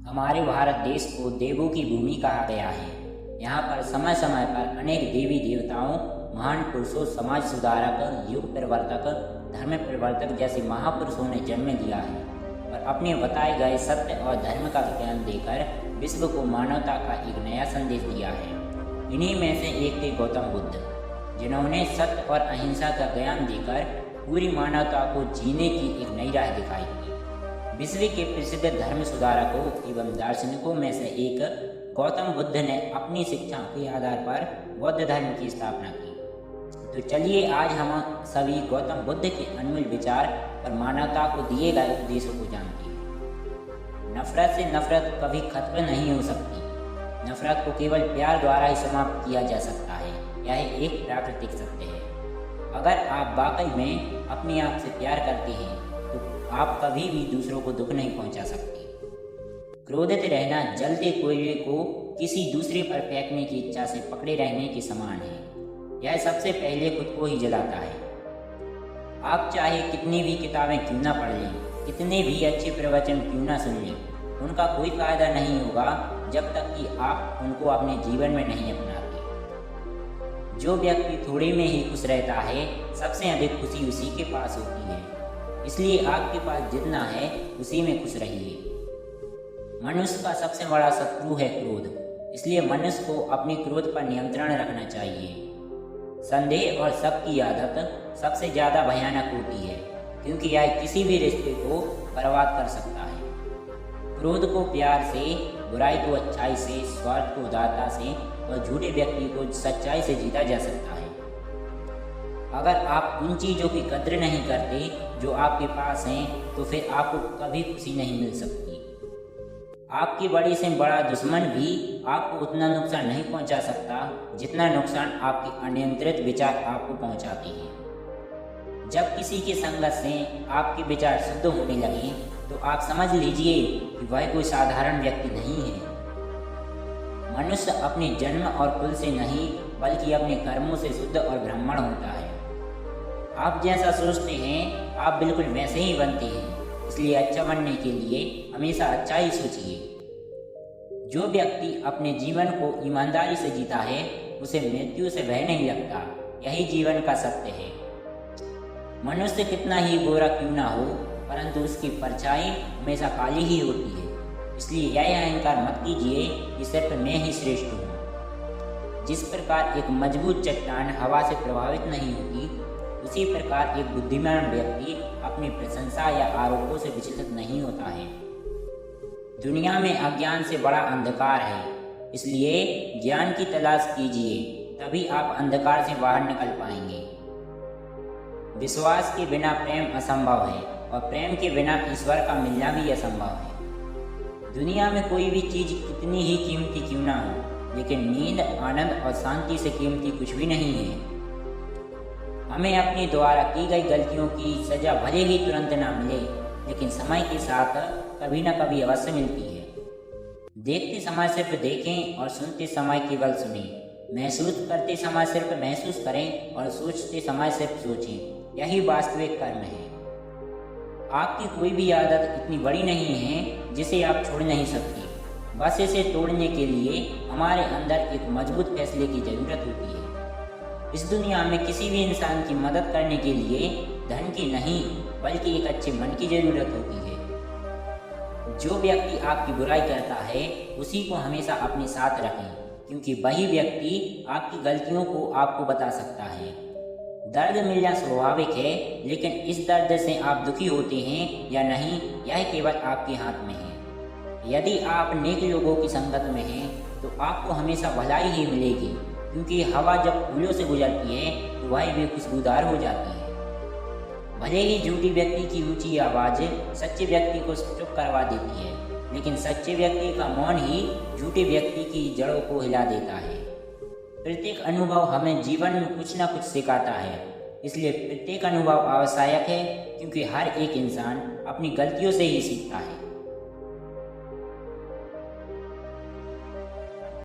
हमारे भारत देश को देवों की भूमि कहा गया है। यहाँ पर समय समय पर अनेक देवी देवताओं, महान पुरुषों, समाज सुधारक, युग परिवर्तक, धर्म परिवर्तक जैसे महापुरुषों ने जन्म लिया है और अपने बताए गए सत्य और धर्म का ज्ञान देकर विश्व को मानवता का एक नया संदेश दिया है। इन्हीं में से एक थे गौतम बुद्ध, जिन्होंने सत्य और अहिंसा का ज्ञान देकर पूरी मानवता को जीने की एक नई राह दिखाई थी। विश्व के प्रसिद्ध धर्म सुधारकों एवं दार्शनिकों में से एक गौतम बुद्ध ने अपनी शिक्षा के आधार पर बौद्ध धर्म की स्थापना की। तो चलिए आज हम सभी गौतम बुद्ध के अनमोल विचार और मानवता को दिए गए उपदेशों को जानते हैं। नफरत से नफरत कभी खत्म नहीं हो सकती। नफरत को केवल प्यार द्वारा ही समाप्त किया जा सकता है। यह एक प्राकृतिक सत्य है। अगर आप वाकई में अपने आप से प्यार करते हैं तो आप कभी भी दूसरों को दुख नहीं पहुंचा सकते। क्रोधित रहना जलते कोयले को किसी दूसरे पर फेंकने की इच्छा से पकड़े रहने के समान है। यह सबसे पहले खुद को ही जलाता है। आप चाहे कितनी भी किताबें क्यों ना पढ़ लें, कितने भी अच्छे प्रवचन क्यों ना सुन लें, उनका कोई फायदा नहीं होगा जब तक कि आप उनको अपने जीवन में नहीं अपनाते। जो व्यक्ति थोड़े में ही खुश रहता है, सबसे अधिक खुशी उसी के पास होती है। इसलिए आपके पास जितना है उसी में खुश रहिए। मनुष्य का सबसे बड़ा शत्रु है क्रोध, इसलिए मनुष्य को अपने क्रोध पर नियंत्रण रखना चाहिए। संदेह और शक की आदत सबसे ज़्यादा भयानक होती है, क्योंकि यह किसी भी रिश्ते को बर्बाद कर सकता है। क्रोध को प्यार से, बुराई को अच्छाई से, स्वार्थ को उदारता से और झूठे व्यक्ति को सच्चाई से जीता जा सकता है। अगर आप उन चीज़ों की कद्र नहीं करते जो आपके पास हैं, तो फिर आपको कभी खुशी नहीं मिल सकती। आपके बड़े से बड़ा दुश्मन भी आपको उतना नुकसान नहीं पहुंचा सकता जितना नुकसान आपके अनियंत्रित विचार आपको पहुंचाते हैं। जब किसी के संगत से आपके विचार शुद्ध होने लगे तो आप समझ लीजिए कि वह कोई साधारण व्यक्ति नहीं है। मनुष्य अपने जन्म और कुल से नहीं बल्कि अपने कर्मों से शुद्ध और ब्राह्मण होता है। आप जैसा सोचते हैं आप बिल्कुल वैसे ही बनते हैं। इसलिए अच्छा बनने के लिए हमेशा अच्छा ही सोचिए। जो व्यक्ति अपने जीवन को ईमानदारी से जीता है उसे मृत्यु से भय नहीं लगता। यही जीवन का सत्य है। मनुष्य कितना ही गोरा क्यों ना हो, परंतु उसकी परछाई हमेशा काली ही होती है। इसलिए यह अहंकार मत कीजिए कि सिर्फ मैं ही श्रेष्ठ हूँ। जिस प्रकार एक मजबूत चट्टान हवा से प्रभावित नहीं होती, उसी प्रकार एक बुद्धिमान व्यक्ति अपनी प्रशंसा या आरोपों से विचलित नहीं होता है। दुनिया में अज्ञान से बड़ा अंधकार है, इसलिए ज्ञान की तलाश कीजिए, तभी आप अंधकार से बाहर निकल पाएंगे। विश्वास के बिना प्रेम असंभव है और प्रेम के बिना ईश्वर का मिलना भी असंभव है। दुनिया में कोई भी चीज़ कितनी ही कीमती क्यों ना हो, लेकिन नींद, आनंद और शांति से कीमती कुछ भी नहीं है। हमें अपने द्वारा की गई गलतियों की सजा भले ही तुरंत ना मिले, लेकिन समय के साथ कभी ना कभी अवश्य मिलती है। देखते समय सिर्फ देखें और सुनते समय केवल सुनें। महसूस करते समय सिर्फ महसूस करें और सोचते समय सिर्फ सोचें। यही वास्तविक कर्म है। आपकी कोई भी आदत इतनी बड़ी नहीं है जिसे आप छोड़ नहीं सकते। बस इसे तोड़ने के लिए हमारे अंदर एक मजबूत फैसले की जरूरत होती है। इस दुनिया में किसी भी इंसान की मदद करने के लिए धन की नहीं बल्कि एक अच्छे मन की जरूरत होती है। जो व्यक्ति आपकी बुराई करता है उसी को हमेशा अपने साथ रखें, क्योंकि वही व्यक्ति आपकी गलतियों को आपको बता सकता है। दर्द मिलना स्वाभाविक है, लेकिन इस दर्द से आप दुखी होते हैं या नहीं, यह केवल आपके हाथ में है। यदि आप नेक लोगों की संगत में हैं तो आपको हमेशा भलाई ही मिलेगी, क्योंकि हवा जब फूलों से गुजरती है तो वह भी खुशबूदार हो जाती है। भले ही झूठी व्यक्ति की ऊंची आवाज़ सच्चे व्यक्ति को चुप करवा देती है, लेकिन सच्चे व्यक्ति का मौन ही झूठे व्यक्ति की जड़ों को हिला देता है। प्रत्येक अनुभव हमें जीवन में कुछ ना कुछ सिखाता है। इसलिए प्रत्येक अनुभव आवश्यक है, क्योंकि हर एक इंसान अपनी गलतियों से ही सीखता है।